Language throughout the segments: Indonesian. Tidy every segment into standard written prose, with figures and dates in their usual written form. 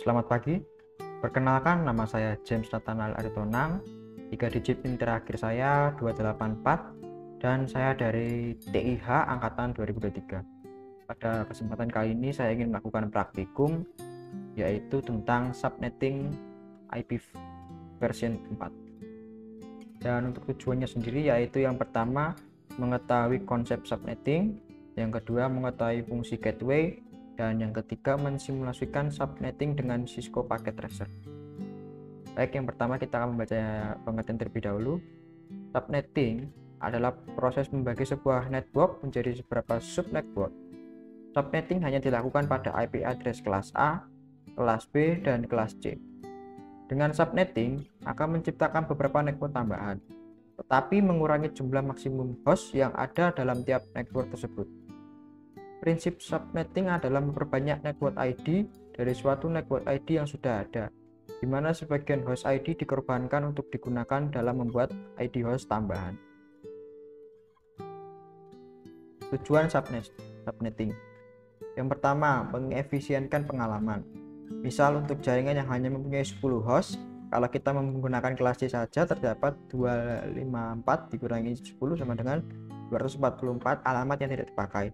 Selamat pagi, perkenalkan nama saya James Nathanael Aritonang, 3 digit PIN terakhir saya 284 dan saya dari TIH Angkatan 2023. Pada kesempatan kali ini saya ingin melakukan praktikum yaitu tentang subnetting IP version 4. Dan untuk tujuannya sendiri yaitu yang pertama mengetahui konsep subnetting, yang kedua mengetahui fungsi gateway, dan yang ketiga mensimulasikan subnetting dengan Cisco Packet Tracer. Baik, yang pertama kita akan membaca pengertian terlebih dahulu. Subnetting adalah proses membagi sebuah network menjadi beberapa subnetwork. Subnetting hanya dilakukan pada IP address kelas A, kelas B, dan kelas C. Dengan subnetting akan menciptakan beberapa network tambahan, tetapi mengurangi jumlah maksimum host yang ada dalam tiap network tersebut. Prinsip subnetting adalah memperbanyak network ID dari suatu network ID yang sudah ada, di mana sebagian host ID dikorbankan untuk digunakan dalam membuat ID host tambahan. Tujuan subnetting. Yang pertama, mengefisienkan pengalaman. Misal untuk jaringan yang hanya mempunyai 10 host, kalau kita menggunakan kelas C saja terdapat 254 dikurangi 10 sama dengan 244 alamat yang tidak dipakai.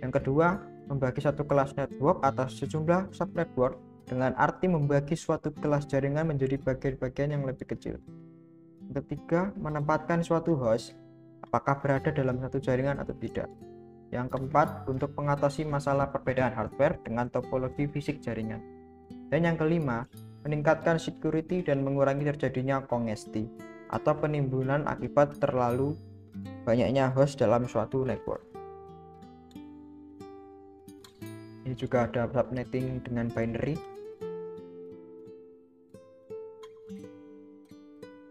Yang kedua, membagi satu kelas network atas sejumlah subnetwork dengan arti membagi suatu kelas jaringan menjadi bagian-bagian yang lebih kecil. Yang ketiga, menempatkan suatu host apakah berada dalam satu jaringan atau tidak. Yang keempat, untuk mengatasi masalah perbedaan hardware dengan topologi fisik jaringan. Dan yang kelima, meningkatkan security dan mengurangi terjadinya kongesti atau penimbunan akibat terlalu banyaknya host dalam suatu network. Ini juga ada subnetting dengan binary.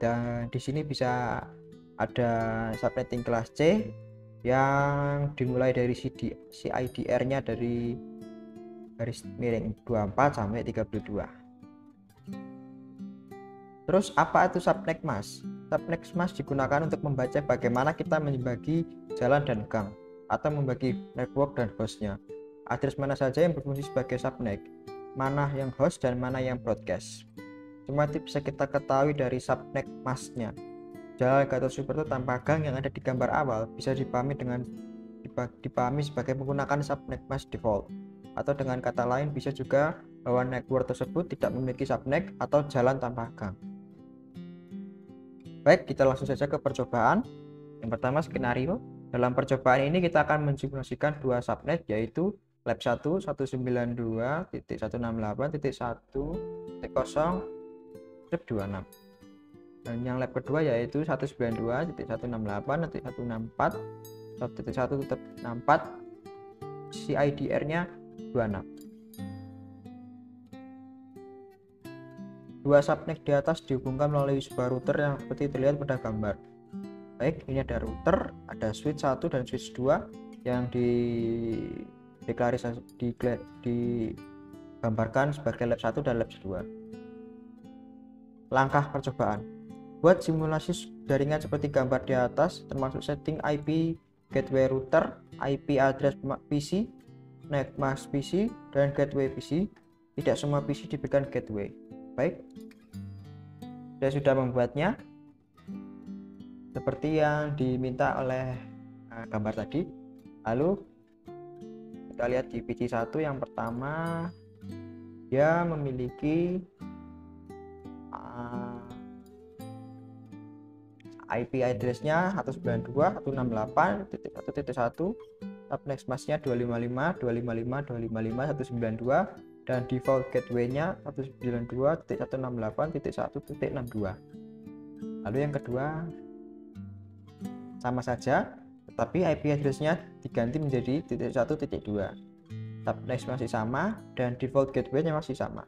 Dan di sini bisa ada subnetting kelas C yang dimulai dari CIDR-nya dari garis miring 24 sampai 32. Terus apa itu subnet mask? Subnet mask digunakan untuk membaca bagaimana kita membagi jalan dan gang atau membagi network dan hostnya. Address mana saja yang berfungsi sebagai subnet, mana yang host dan mana yang broadcast. Semua itu bisa kita ketahui dari subnet masknya. Jalan Gatot Subroto tanpa gang yang ada di gambar awal bisa dipahami sebagai menggunakan subnet mask default. Atau dengan kata lain bisa juga bahwa network tersebut tidak memiliki subnet atau jalan tanpa gang. Baik, kita langsung saja ke percobaan. Yang pertama, skenario. Dalam percobaan ini kita akan mensimulasikan dua subnet yaitu lab 1 192.168.1.0.26. dan yang lab kedua yaitu 192.168.1.1.64 CIDR-nya 26. Dua subnet di atas dihubungkan melalui sebuah router yang seperti terlihat pada gambar. Baik, ini ada router, ada switch 1 dan switch 2 yang digambarkan sebagai lab 1 dan lab 2. Langkah percobaan. Buat simulasi jaringan seperti gambar di atas, termasuk setting IP gateway router, IP address PC, net mask PC, dan gateway PC. Tidak semua PC diberikan gateway. Baik, saya sudah membuatnya seperti yang diminta oleh gambar tadi. Lalu kita lihat di PC 1 yang pertama, dia memiliki IP address-nya 192.168.1.1, subnet mask-nya 255.255.255.192, dan default gateway-nya 192.168.1.62. Lalu yang kedua sama saja, tetapi IP address-nya diganti menjadi 1.2. Subnet masih sama dan default gateway-nya masih sama.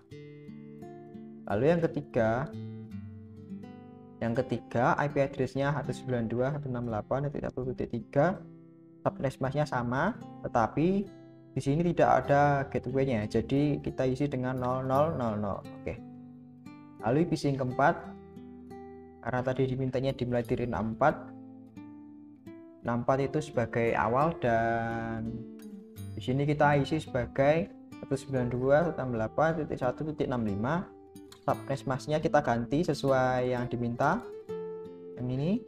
Lalu yang ketiga IP address-nya 192.168.1.3, subnet mask-nya sama, tetapi di sini tidak ada gateway-nya, jadi kita isi dengan 0000. Oke. Lalu PC yang keempat, karena tadi dimintanya dimulai dari 64 itu sebagai awal dan di sini kita isi sebagai 192.168.1.65. Subnest masknya kita ganti sesuai yang diminta. Yang ini.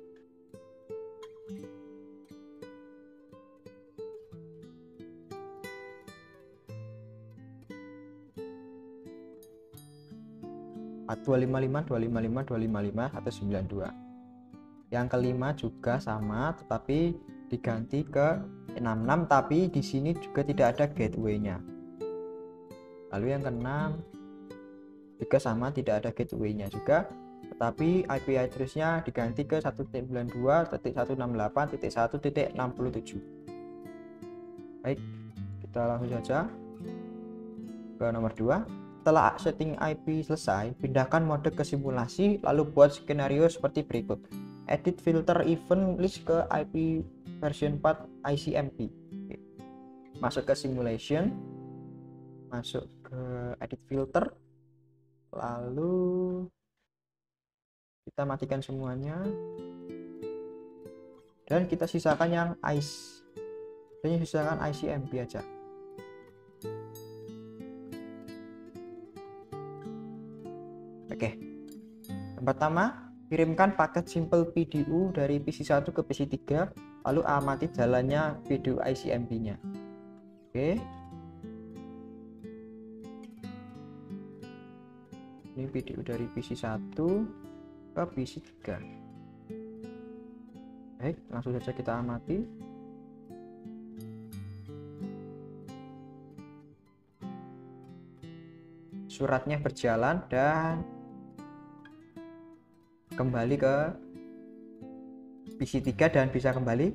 Dua lima lima 192. Yang kelima juga sama, tetapi diganti ke 66, tapi di sini juga tidak ada gateway-nya. Lalu yang keenam juga sama, tidak ada gateway-nya juga, tetapi IP address-nya diganti ke 192.168.1.67. Baik, kita langsung saja ke nomor 2. Setelah setting IP selesai, pindahkan mode ke simulasi, lalu buat skenario seperti berikut. Edit filter event list ke IP version 4 ICMP. Masuk ke simulation, masuk ke edit filter, lalu kita matikan semuanya, dan kita sisakan yang sisakan ICMP aja. Oke, yang pertama, kirimkan paket simple PDU dari PC1 ke PC3, lalu amati jalannya PDU ICMP-nya. Oke, ini PDU dari PC1 ke PC3. Baik, langsung saja kita amati. Suratnya berjalan dan kembali ke PC3 dan bisa kembali.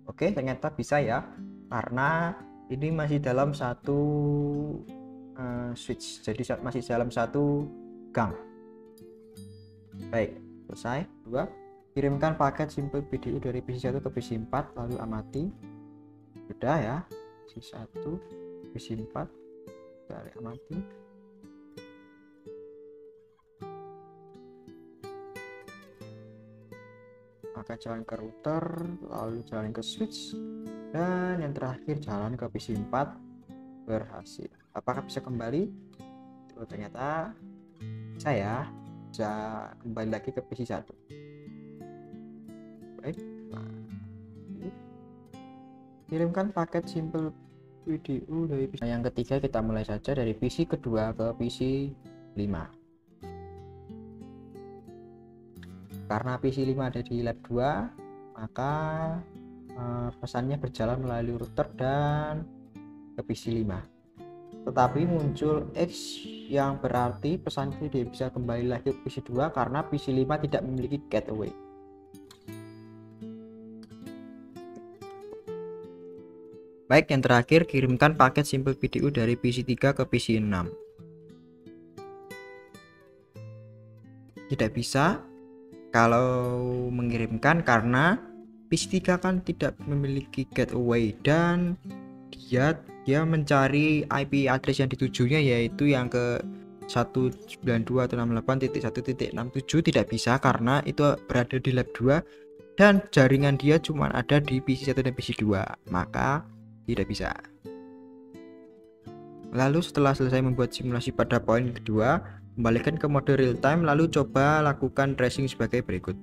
Oke, ternyata bisa ya, karena ini masih dalam satu switch, jadi masih dalam satu gang. Baik, selesai. 2. Kirimkan paket simple PDU dari PC1 ke PC4, lalu amati. Sudah ya, PC1 PC4, dari amati. Maka jalan ke router, lalu jalan ke switch, dan yang terakhir jalan ke PC4. Berhasil. Apakah bisa kembali? Oh, ternyata saya bisa kembali lagi ke PC1. Baik, kirimkan paket simple PDU dari PC. Yang ketiga, kita mulai saja dari PC kedua ke PC 5. Karena PC5 ada di lab 2, maka pesannya berjalan melalui router dan ke PC5. Tetapi muncul X yang berarti pesan itu dia bisa kembali lagi ke PC2 karena PC5 tidak memiliki gateway. Baik, yang terakhir, kirimkan paket simple PDU dari PC3 ke PC6. Tidak bisa kalau mengirimkan karena PC3 kan tidak memiliki gateway dan dia mencari IP address yang ditujunya yaitu yang ke 192.168.1.67 tidak bisa karena itu berada di lab 2 dan jaringan dia cuma ada di PC1 dan PC2, maka tidak bisa. Lalu setelah selesai membuat simulasi pada poin kedua, kembalikan ke mode real time, lalu coba lakukan tracing sebagai berikut.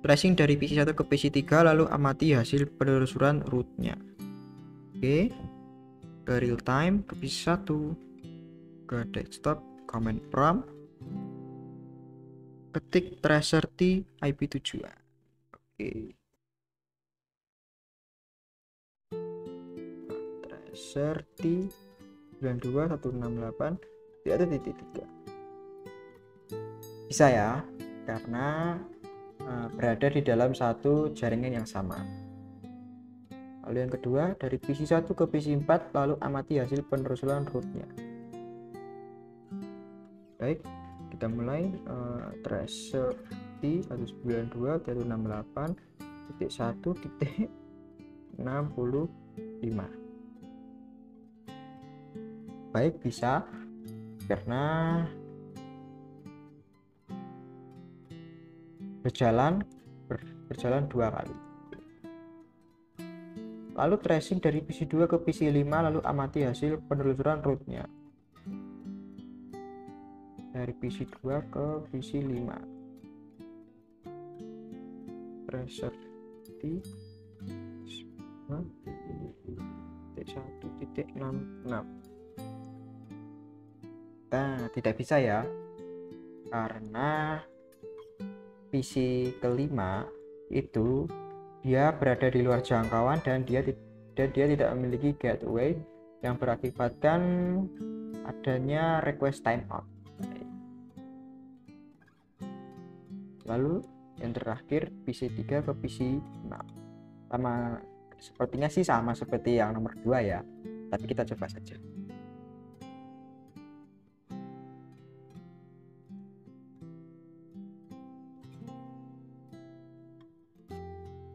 Tracing dari PC1 ke PC3, lalu amati hasil penelusuran rootnya. Oke, ke real time, ke PC1, ke desktop, command prompt, ketik tracer T IP tujuan. Oke, tracer T 92.168.3. Bisa ya, karena berada di dalam satu jaringan yang sama. Lalu yang kedua, dari PC1 ke PC4, lalu amati hasil penelusuran rootnya. Baik, kita mulai. Tracer T 192.168.1.65. Baik, bisa karena berjalan 2 kali. Lalu tracing dari PC2 ke PC5, lalu amati hasil penelusuran rootnya dari PC2 ke PC5. Tracer di 1.66. Nah, tidak bisa ya, karena PC kelima itu dia berada di luar jangkauan dan dia tidak memiliki gateway yang berakibatkan adanya request timeout. Lalu yang terakhir PC3 ke PC6. Sama, sepertinya sih sama seperti yang nomor 2 ya, tapi kita coba saja.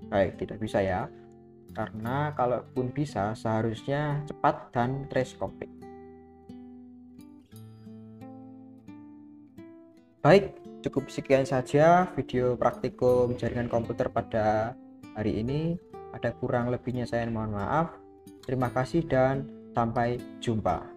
Baik, tidak bisa ya, karena kalaupun bisa seharusnya cepat dan trace copy. Baik, cukup sekian saja video praktikum jaringan komputer pada hari ini. Ada kurang lebihnya saya mohon maaf. Terima kasih dan sampai jumpa.